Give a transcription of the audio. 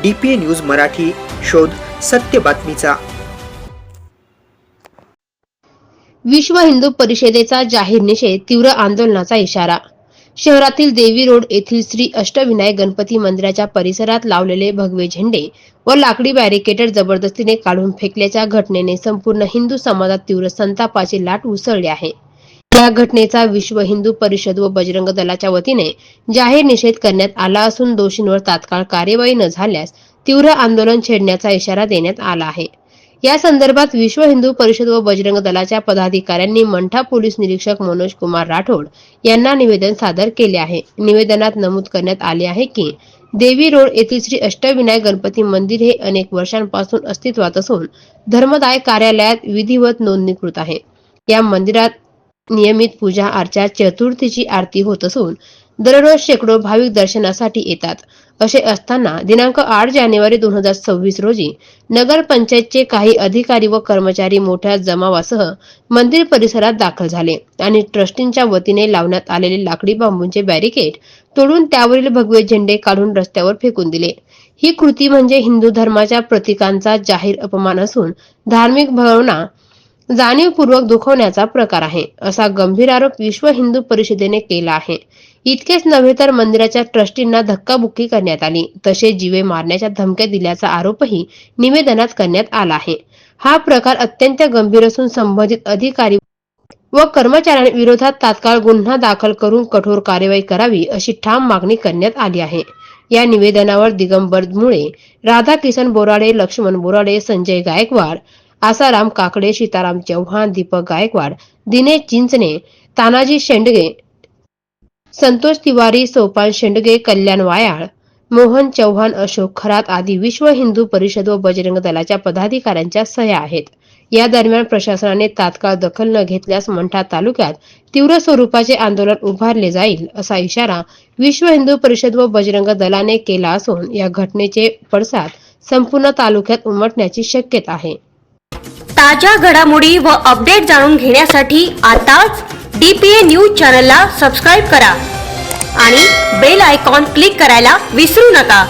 DPA news Marathi, शोध सत्य बातमीचा। विश्व हिंदू परिषदेचा जाहीर निषेध, तीव्र आंदोलनाचा इशारा। शहरातील देवी रोड येथील श्री अष्टविनायक गणपती मंदिराच्या परिसरात लावलेले भगवे झेंडे व लाकडी बॅरिकेड जबरदस्तीने काढून फेकल्याच्या घटनेने संपूर्ण हिंदू समाजात तीव्र संतापाची लाट उसळली आहे। या घटनेचा विश्व हिंदू परिषद व बजरंग दलाच्या वतीने जाहीर निषेध करण्यात आला असून दोषींवर तात्काळ कार्यवाही न झाल्यास तीव्र आंदोलन छेडण्याचा इशारा देण्यात आला आहे। या संदर्भात विश्व हिंदू परिषद व बजरंग दलाच्या पदाधिकाऱ्यांनी मंठा पोलीस निरीक्षक मनोज कुमार राठोड यांना निवेदन सादर केले आहे। निवेदनात नमूद करण्यात आले आहे की देवी रोड येथील श्री अष्टविनायक गणपती मंदिर हे अनेक वर्षांपासून अस्तित्वात असून धर्मदाय कार्यालयात विधिवत नोंदणीकृत आहे। या मंदिरात नियमित पूजा अर्चा, चतुर्थीची आरती होत असून दररोज शेकडो भाविक दर्शनासाठी येतात। असे असताना दिनांक 8 जानेवारी 2026 रोजी नगर पंचायतचे काही अधिकारी व कर्मचारी मोठ्या जमावासह मंदिर परिसरात दाखल झाले आणि ट्रस्टींच्या वतीने लावण्यात आलेले लाकडी बांबूचे बॅरिकेड तोडून त्यावरील भगवे झेंडे काढून रस्त्यावर फेकून दिले। ही कृती म्हणजे हिंदू धर्माच्या प्रतीकांचा जाहीर अपमान असून धार्मिक भावना जाणीवपूर्वक दुखवण्याचा प्रकार आहे, असा गंभीर आरोप विश्व हिंदू परिषदेने केला आहे। इतकेच नव्हे तर मंदिराच्या ट्रस्टींना धक्काबुक्की करण्यात आली, तसेच जीवे मारण्याच्या धमक्या दिल्याचा आरोपही निवेदनात करण्यात आला आहे। हा प्रकार अत्यंत गंभीर असून संबंधित अधिकारी व कर्मचाऱ्यांविरोधात तात्काळ गुन्हा दाखल करून कठोर कार्यवाही करावी अशी ठाम मागणी करण्यात आली आहे। या निवेदनावर दिगंबर मुळे, राधाकिशन बोराडे, लक्ष्मण बोराडे, संजय गायकवाड, आसाराम काकडे, सीताराम चव्हाण, दीपक गायकवाड, दिनेश चिंचणे, तानाजी शेंडगे, संतोष तिवारी, सोपान शेंडगे, कल्याण वायाळ, मोहन चव्हाण, अशोक खरात आदी विश्व हिंदू परिषद व बजरंग दलाच्या पदाधिकाऱ्यांच्या सह्या आहेत। या दरम्यान प्रशासनाने तात्काळ दखल न घेतल्यास मंठा तालुक्यात तीव्र स्वरूपाचे आंदोलन उभारले जाईल, असा इशारा विश्व हिंदू परिषद व बजरंग दलाने केला असून या घटनेचे पडसाद संपूर्ण तालुक्यात उमटण्याची शक्यता आहे। ताज्या घडामोडी व अपडेट जाणून घेण्यासाठी आताच DPA न्यूज चॅनलला सबस्क्राइब करा आणि बेल आयकॉन क्लिक करायला विसरू नका।